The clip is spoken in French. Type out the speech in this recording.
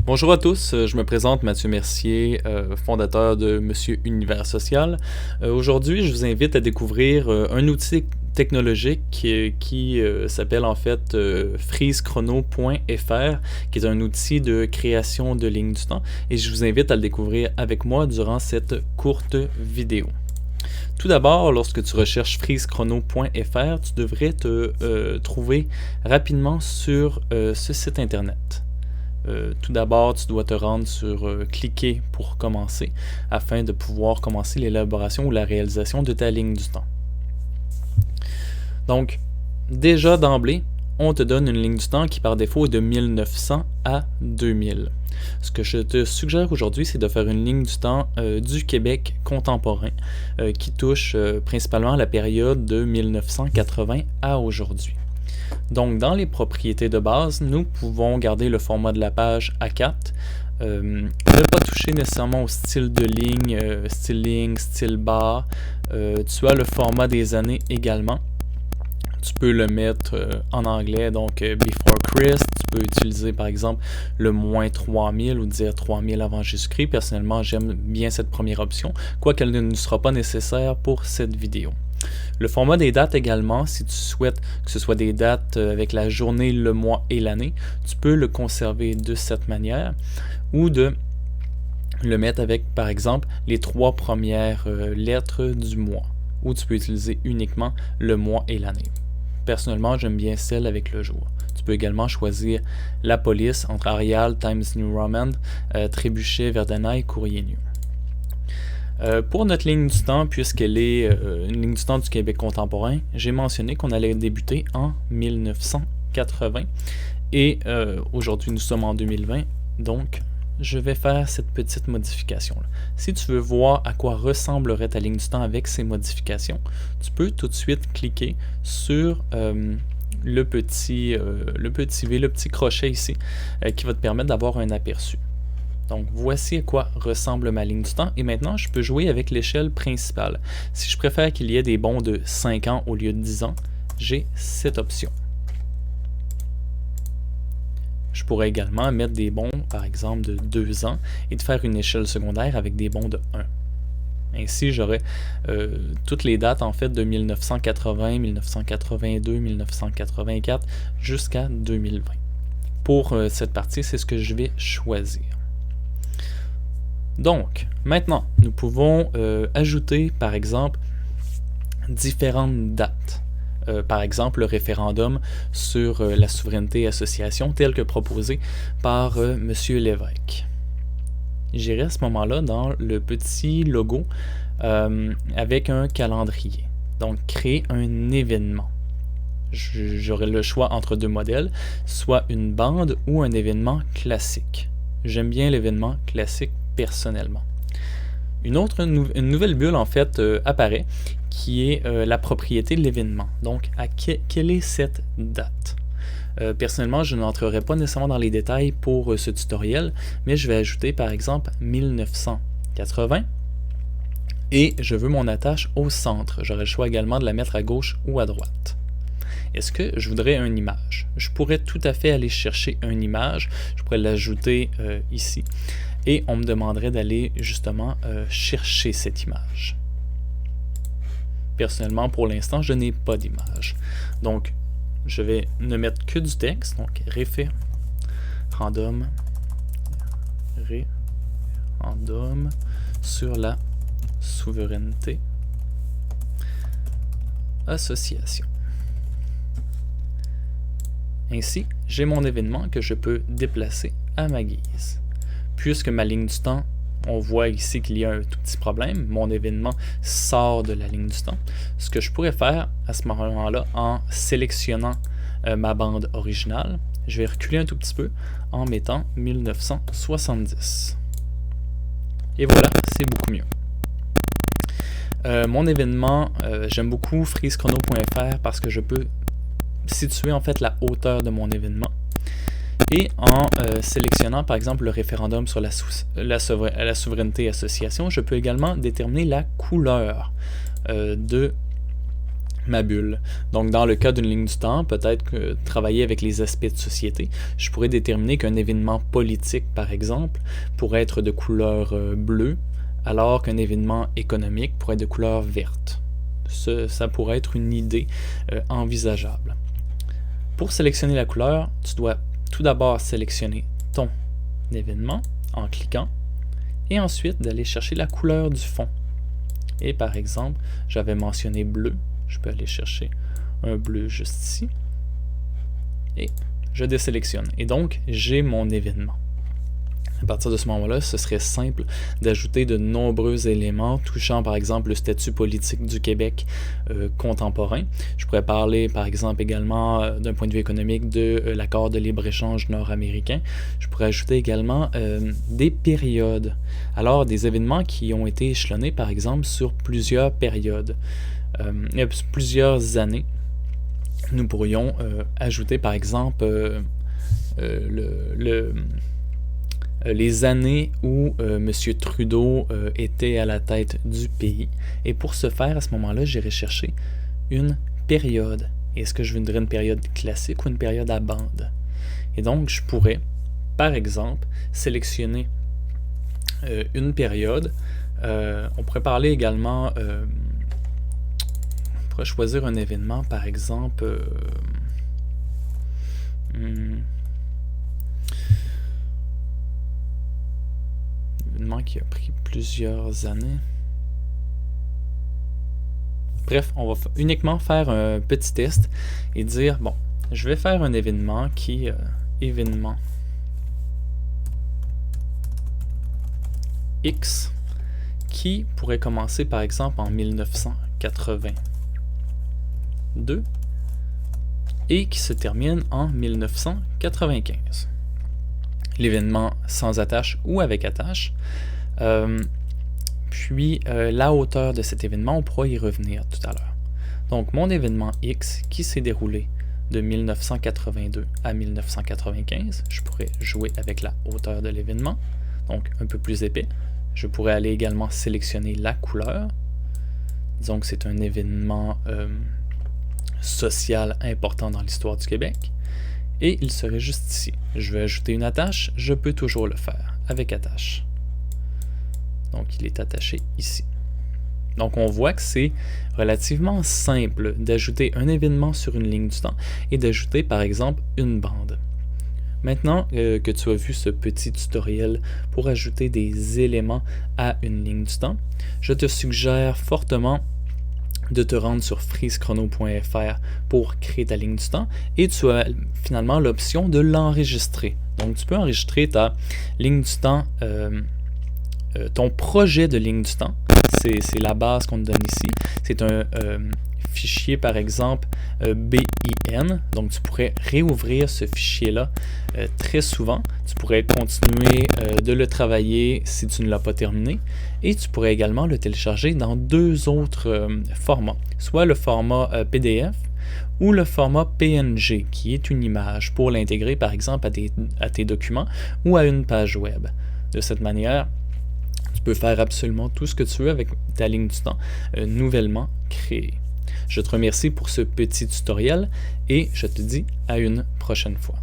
Bonjour à tous, je me présente Mathieu Mercier, fondateur de Monsieur Univers Social. Aujourd'hui, je vous invite à découvrir un outil technologique qui s'appelle en fait freezechrono.fr, qui est un outil de création de lignes du temps, et je vous invite à le découvrir avec moi durant cette courte vidéo. Tout d'abord, lorsque tu recherches freezechrono.fr, tu devrais te trouver rapidement sur ce site internet. Tout d'abord, tu dois te rendre sur cliquer pour commencer afin de pouvoir commencer l'élaboration ou la réalisation de ta ligne du temps. Donc, déjà d'emblée, on te donne une ligne du temps qui par défaut est de 1900 à 2000. Ce que je te suggère aujourd'hui, c'est de faire une ligne du temps du Québec contemporain qui touche principalement la période de 1980 à aujourd'hui. Donc, dans les propriétés de base, nous pouvons garder le format de la page A4, ne pas toucher nécessairement au style de ligne, style barre. Tu as le format des années également. Tu peux le mettre en anglais, donc Before Christ. Tu peux utiliser par exemple le moins 3000 ou dire 3000 avant Jésus-Christ. Personnellement, j'aime bien cette première option, quoiqu'elle ne nous sera pas nécessaire pour cette vidéo. Le format des dates également, si tu souhaites que ce soit des dates avec la journée, le mois et l'année, tu peux le conserver de cette manière ou de le mettre avec, par exemple, les 3 premières lettres du mois, ou tu peux utiliser uniquement le mois et l'année. Personnellement, j'aime bien celle avec le jour. Tu peux également choisir la police entre Arial, Times New Roman, Trébuchet, Verdana et Courrier-New. Pour notre ligne du temps, puisqu'elle est une ligne du temps du Québec contemporain, j'ai mentionné qu'on allait débuter en 1980 et aujourd'hui nous sommes en 2020, donc je vais faire cette petite modification-là. Si tu veux voir à quoi ressemblerait ta ligne du temps avec ces modifications, tu peux tout de suite cliquer sur le petit V, le petit crochet ici, qui va te permettre d'avoir un aperçu. Donc, voici à quoi ressemble ma ligne du temps. Et maintenant, je peux jouer avec l'échelle principale. Si je préfère qu'il y ait des bonds de 5 ans au lieu de 10 ans, j'ai cette option. Je pourrais également mettre des bonds, par exemple, de 2 ans et de faire une échelle secondaire avec des bonds de 1. Ainsi, j'aurais toutes les dates en fait de 1980, 1982, 1984 jusqu'à 2020. Pour cette partie, c'est ce que je vais choisir. Donc, maintenant, nous pouvons ajouter, par exemple, différentes dates. Par exemple, le référendum sur la souveraineté association tel que proposé par M. Lévesque. J'irai à ce moment-là dans le petit logo avec un calendrier. Donc, créer un événement. J'aurai le choix entre 2 modèles, soit une bande ou un événement classique. J'aime bien l'événement classique personnellement. Une nouvelle bulle en fait apparaît qui est la propriété de l'événement. Donc, quelle est cette date? Personnellement, je n'entrerai pas nécessairement dans les détails pour ce tutoriel, mais je vais ajouter par exemple 1980 et je veux mon attache au centre. J'aurai le choix également de la mettre à gauche ou à droite. Est-ce que je voudrais une image? Je pourrais tout à fait aller chercher une image. Je pourrais l'ajouter ici. Et on me demanderait d'aller justement chercher cette image. Personnellement, pour l'instant, je n'ai pas d'image. Donc, je vais ne mettre que du texte. Donc, référendum sur la souveraineté association. Ainsi, j'ai mon événement que je peux déplacer à ma guise. Puisque ma ligne du temps, on voit ici qu'il y a un tout petit problème, mon événement sort de la ligne du temps. Ce que je pourrais faire à ce moment-là, en sélectionnant ma bande originale, je vais reculer un tout petit peu en mettant 1970. Et voilà, c'est beaucoup mieux. Mon événement, j'aime beaucoup freezechrono.fr parce que je peux situer en fait la hauteur de mon événement. Et en sélectionnant par exemple le référendum sur la souveraineté association, je peux également déterminer la couleur de ma bulle. Donc, dans le cas d'une ligne du temps, peut-être que travailler avec les aspects de société, je pourrais déterminer qu'un événement politique, par exemple, pourrait être de couleur bleue, alors qu'un événement économique pourrait être de couleur verte. Ça pourrait être une idée envisageable. Pour sélectionner la couleur, tu dois tout d'abord sélectionner ton événement en cliquant et ensuite d'aller chercher la couleur du fond. Et par exemple, j'avais mentionné bleu. Je peux aller chercher un bleu juste ici. Et je désélectionne. Et donc, j'ai mon événement. À partir de ce moment-là, ce serait simple d'ajouter de nombreux éléments touchant par exemple le statut politique du Québec contemporain. Je pourrais parler par exemple également d'un point de vue économique de l'accord de libre-échange nord-américain. Je pourrais ajouter également des périodes. Alors des événements qui ont été échelonnés par exemple sur plusieurs périodes, plusieurs années. Nous pourrions ajouter par exemple les années où M. Trudeau était à la tête du pays. Et pour ce faire, à ce moment-là, j'irai chercher une période. Est-ce que je voudrais une période classique ou une période à bande? Et donc, je pourrais, par exemple, sélectionner une période. On pourrait parler également... on pourrait choisir un événement, par exemple... événement qui a pris plusieurs années. Bref, on va uniquement faire un petit test et dire, bon, je vais faire un événement qui... événement X qui pourrait commencer par exemple en 1982 et qui se termine en 1995. L'événement sans attache ou avec attache. Puis la hauteur de cet événement, on pourra y revenir tout à l'heure. Donc mon événement X qui s'est déroulé de 1982 à 1995, je pourrais jouer avec la hauteur de l'événement, donc un peu plus épais. Je pourrais aller également sélectionner la couleur. Disons que c'est un événement social important dans l'histoire du Québec. Et il serait juste ici. Je vais ajouter une attache, je peux toujours le faire avec attache. Donc il est attaché ici. Donc on voit que c'est relativement simple d'ajouter un événement sur une ligne du temps et d'ajouter par exemple une bande. Maintenant que tu as vu ce petit tutoriel pour ajouter des éléments à une ligne du temps, je te suggère fortement de te rendre sur freezechrono.fr pour créer ta ligne du temps et tu as finalement l'option de l'enregistrer. Donc tu peux enregistrer ta ligne du temps, ton projet de ligne du temps. C'est la base qu'on te donne ici. C'est un fichier par exemple BIN, donc tu pourrais réouvrir ce fichier-là très souvent. Tu pourrais continuer de le travailler si tu ne l'as pas terminé et tu pourrais également le télécharger dans deux autres formats, soit le format PDF ou le format PNG qui est une image pour l'intégrer par exemple à tes documents ou à une page web. De cette manière, tu peux faire absolument tout ce que tu veux avec ta ligne du temps nouvellement créée. Je te remercie pour ce petit tutoriel et je te dis à une prochaine fois.